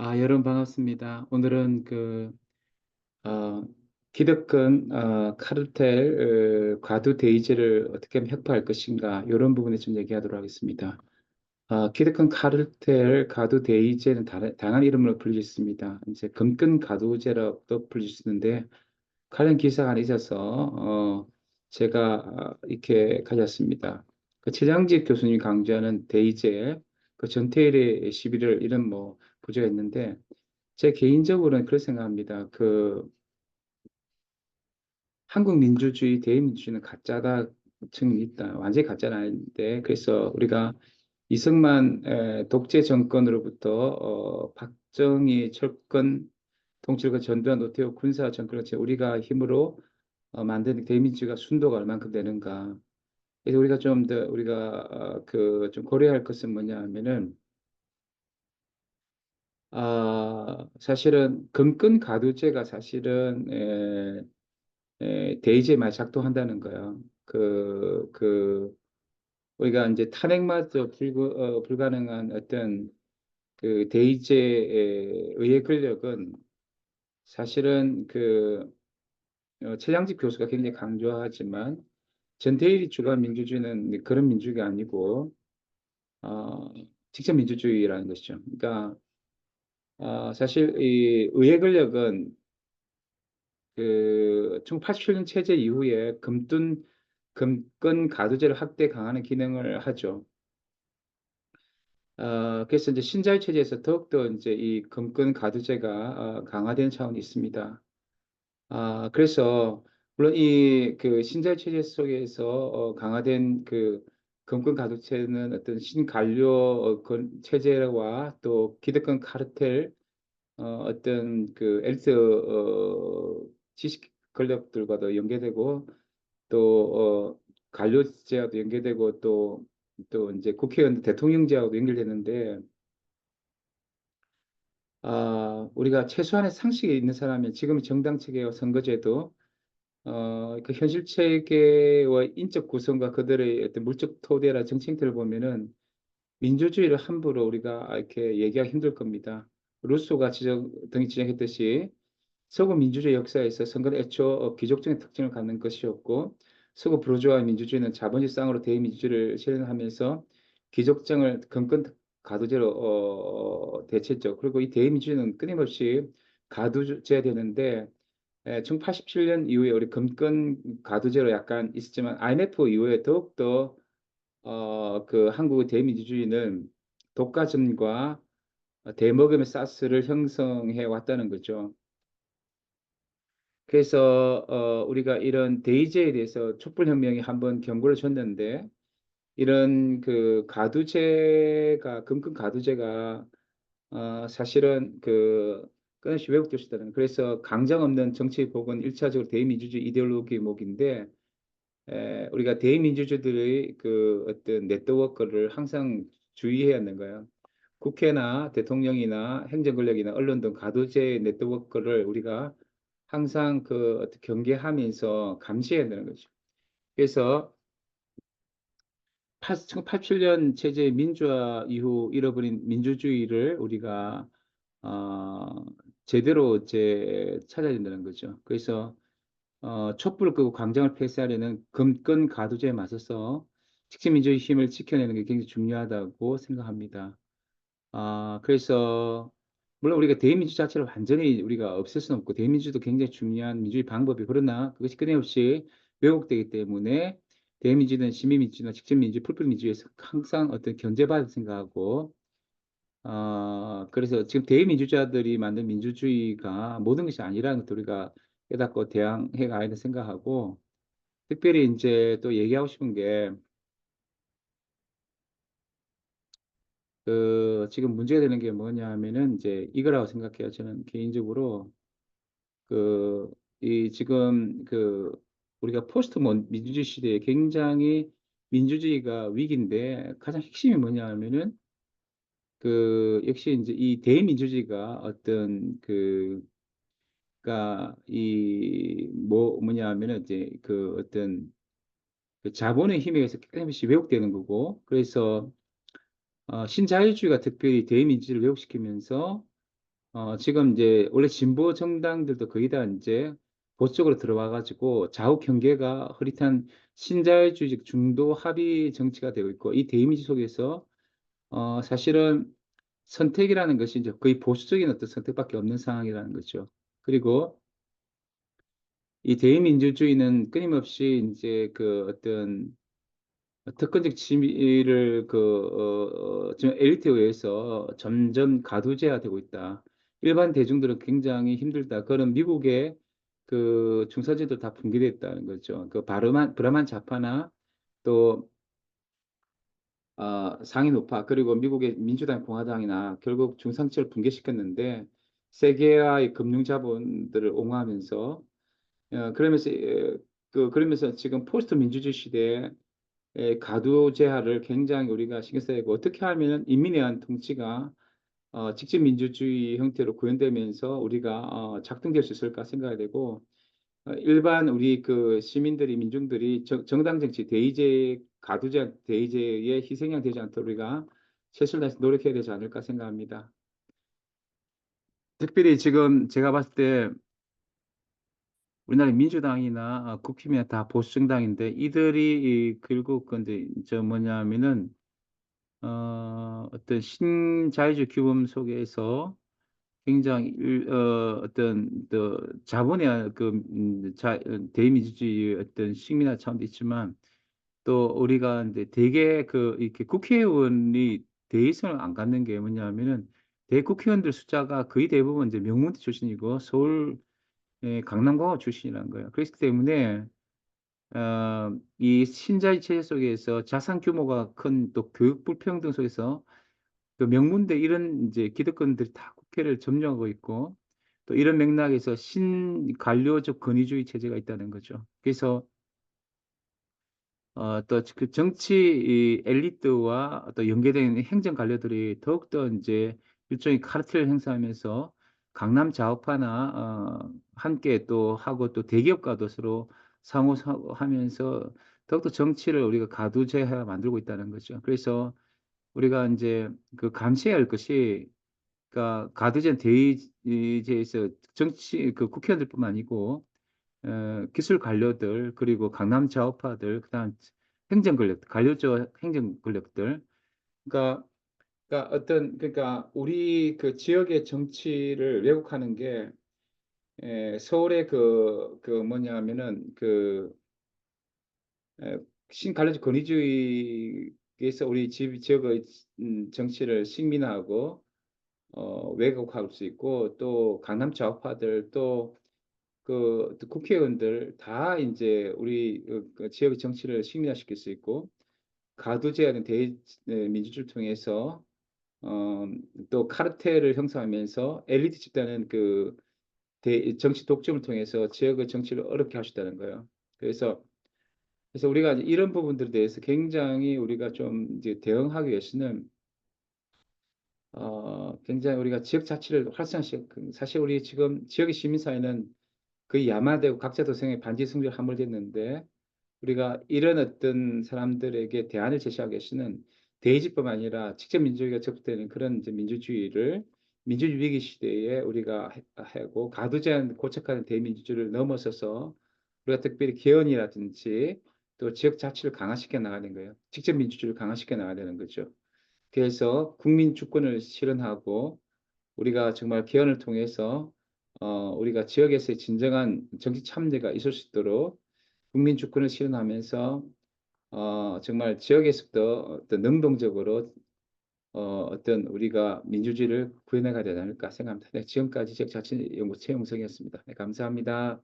여러분 반갑습니다. 오늘은 어, 기득권, 카르텔, 과도 대의제를 어떻게 하면 혁파할 것인가, 이런 부분에 좀 얘기하도록 하겠습니다. 기득권 카르텔, 과도 대의제는 다양한 이름으로 불리고 있습니다. 이제 금권 가두제라고도 불릴 수 있는데, 관련 기사가 하나 있어서, 제가 이렇게 가졌습니다. 그 최장직 교수님이 강조하는 대의제, 그 전태일의 시비를 이런 뭐 부제가 있는데, 제 개인적으로는 그렇게 생각합니다. 한국 민주주의, 대의민주주의는 가짜다 측면이 있다. 완전히 가짜는 아닌데, 그래서 우리가 이승만 독재 정권으로부터 박정희 철권, 통치를 전두환 노태우 군사 정권을 우리가 힘으로 만든 대의민주주의가 순도가 얼만큼 되는가. 그래서 우리가 좀 더 우리가 좀 고려할 것은 뭐냐 하면은 사실은 금권 가두제가 사실은 대의제에 많이 작동한다는 거예요. 우리가 이제 탄핵마저 불가능한 어떤 그 대의제의 의회 권력은 사실은 최장집 교수가 굉장히 강조하지만 전태일이 주관 민주주의는 그런 민주주의가 아니고 어, 직접 민주주의라는 것이죠. 그러니까 사실 이 의회 권력은 1987년 체제 이후에 금권 가두제를 확대 강화하는 기능을 하죠. 그래서 이제 신자유 체제에서 더욱더 이제 이 금권 가두제가 강화된 차원이 있습니다. 그래서 물론 이 신자유 체제 속에서 강화된 금권 가두제는 어떤 신관료 체제와 또 기득권 카르텔 어떤 엘리트 지식 권력들과도 연계되고 또 관료제하고도 연계되고 또 이제 국회의원 대통령제하고도 연결되는데 우리가 최소한의 상식이 있는 사람이 지금 정당 체계와 선거제도 그 현실 체계와 인적 구성과 그들의 어떤 물적 토대나 정치 행태를 보면은 민주주의를 함부로 우리가 이렇게 얘기하기 힘들 겁니다. 루소가 등이 지적했듯이 서구 민주주의 역사에서 선거는 애초 귀족적인 특징을 갖는 것이었고 서구 부르주아 민주주의는 자본주의 쌍으로 대의민주주의를 실현하면서 귀족정을 근권 가두제로 대체했죠. 그리고 이 대의민주주의는 끊임없이 가두제되는데 1987년 이후에 우리 금권 가두제로 약간 있었지만 IMF 이후에 더욱더 한국의 대의민주주의는 독과점과 대먹음의 사스를 형성해 왔다는 거죠. 그래서 우리가 이런 대의제에 대해서 촛불혁명이 한번 경고를 줬는데 이런 금권 가두제가 사실은 끊임없이 왜곡됐다는 그래서 강장 없는 정치 복원 일차적으로 대의민주주의 이데올로기 목인데 우리가 대의민주주의들의 어떤 네트워크를 항상 주의해야 하는 거예요. 국회나 대통령이나 행정권력이나 언론 등 가두제 네트워크를 우리가 항상 어떤 경계하면서 감시해야 되는 거죠. 그래서 1987년 체제 민주화 이후 잃어버린 민주주의를 우리가 어, 제대로 이제 찾아야 된다는 거죠. 그래서 촛불을 끄고 광장을 폐쇄하려는 금권 가두제에 맞서서 직시민주주의 힘을 지켜내는 게 굉장히 중요하다고 생각합니다. 그래서 물론 우리가 대의민주 자체를 완전히 우리가 없앨 수는 없고 대의민주도 굉장히 중요한 민주주의 방법이 그러나 그것이 끊임없이 왜곡되기 때문에 대의민주는 시민민주나 직접민주, 풀뿌리민주에서 항상 어떤 견제받을 생각하고 그래서 지금 대의민주자들이 만든 민주주의가 모든 것이 아니라는 것도 우리가 깨닫고 대항해 가야 된다 생각하고 특별히 이제 또 얘기하고 싶은 게 지금 문제가 되는 게 뭐냐 하면은 이제 이거라고 생각해요. 저는 개인적으로 그, 이 지금 우리가 포스트 민주주의 시대에 굉장히 민주주의가 위기인데 가장 핵심이 뭐냐 하면은 역시 이제 이 대민주주의가 어떤 그가 뭐냐 하면은 이제 어떤 자본의 힘에 의해서 끊임없이 왜곡되는 거고 그래서 신자유주의가 특별히 대의민주주의를 왜곡시키면서 지금 이제 원래 진보 정당들도 거의 다 이제 보수 쪽으로 들어와가지고 좌우 경계가 흐릿한 신자유주의 중도 합의 정치가 되고 있고 이 대이미지 속에서 사실은 선택이라는 것이 이제 거의 보수적인 어떤 선택밖에 없는 상황이라는 거죠. 그리고 이 대의민주주의는 끊임없이 이제 그 어떤 특권적 지위를 지금 엘리트에 의해서 점점 가두제화되고 있다. 일반 대중들은 굉장히 힘들다. 그런 미국의 그 중산층도 다 붕괴됐다는 거죠. 그 브라만 좌파나 또 상인 우파 그리고 미국의 민주당 공화당이나 결국 중상층을 붕괴시켰는데 세계화의 금융 자본들을 옹호하면서 그러면서 지금 포스트 민주주의 시대에 가두 제한을 굉장히 우리가 신경 써야 되고 어떻게 하면 인민에 의한 통치가 직접 민주주의 형태로 구현되면서 우리가 작동될 수 있을까 생각해야 되고 일반 우리 그 시민들이 민중들이 정당 정치 대의제 가두제 대의제의 희생양 되지 않도록 우리가 최선을 다해서 노력해야 되지 않을까 생각합니다. 특별히 지금 제가 봤을 때 우리나라 민주당이나 국힘이나 다 보수 정당인데 이들이 결국 근데 저 뭐냐면은 어떤 신자유주의 규범 속에서 굉장히 어떤 자본의 대의민주주의 어떤 식민화 차원도 있지만 또 우리가 이제 대개 이렇게 국회의원이 대의성을 안 갖는 게 뭐냐면은 대국회의원들 숫자가 거의 대부분 이제 명문대 출신이고 서울 강남공업 출신이라는 거예요. 그렇기 때문에 이 신자유 체제 속에서 자산 규모가 큰 또 교육 불평등 속에서 또 명문대 이런 이제 기득권들이 다 국회를 점령하고 있고 또 이런 맥락에서 신관료적 권위주의 체제가 있다는 거죠. 그래서 또 그 정치 이 엘리트와 또 연계된 행정 관료들이 더욱더 이제 일종의 카르텔을 행사하면서 강남 좌우파나 함께 또 하고 또 대기업과도 서로 상호하면서 더욱더 정치를 우리가 가두제해 만들고 있다는 거죠. 그래서 우리가 이제 그 감시해야 할 것이 그러니까 가두제한 대의제에서 정치 그 국회의원들뿐만 아니고 기술 관료들 그리고 강남 좌우파들 그다음 행정 권력 관료적 행정 권력들 그러니까 그러니까 우리 그 지역의 정치를 왜곡하는 게 서울의 그 뭐냐면은 에, 신갈래식 권위주의에서 우리 지역의 정치를 식민화하고 왜곡할 수 있고 또 강남 좌우파들 또 국회의원들 다 이제 우리 그 지역의 정치를 식민화시킬 수 있고 가두제하는 민주주의를 통해서 어, 또 카르텔을 형성하면서 엘리트 집단은 정치 독점을 통해서 지역의 정치를 어렵게 할 수 있다는 거예요. 그래서 우리가 이제 이런 부분들에 대해서 굉장히 우리가 좀 이제 대응하기 위해서는 굉장히 우리가 지역 자치를 활성화시켜 사실 우리 지금 지역의 시민사회는 거의 야마되고 각자 도생의 반지 승주에 함몰됐는데 우리가 이런 어떤 사람들에게 대안을 제시하기 위해서는 대의지뿐 아니라 직접 민주주의가 접수되는 그런 이제 민주주의를 민주주의 위기 시대에 우리가 하고 가두제한 고착화된 대민주주의를 넘어서서 우리가 특별히 개헌이라든지 또 지역 자치를 강화시켜 나가야 되는 거예요. 직접 민주주의를 강화시켜 나가야 되는 거죠. 그래서 국민 주권을 실현하고 우리가 정말 개헌을 통해서 우리가 지역에서의 진정한 정치 참여가 있을 수 있도록 국민 주권을 실현하면서 정말 지역에서부터 어떤 능동적으로 어떤 우리가 민주주의를 구현해 가야 되지 않을까 생각합니다. 네, 지금까지 지역자치연구 최영석이었습니다. 네, 감사합니다.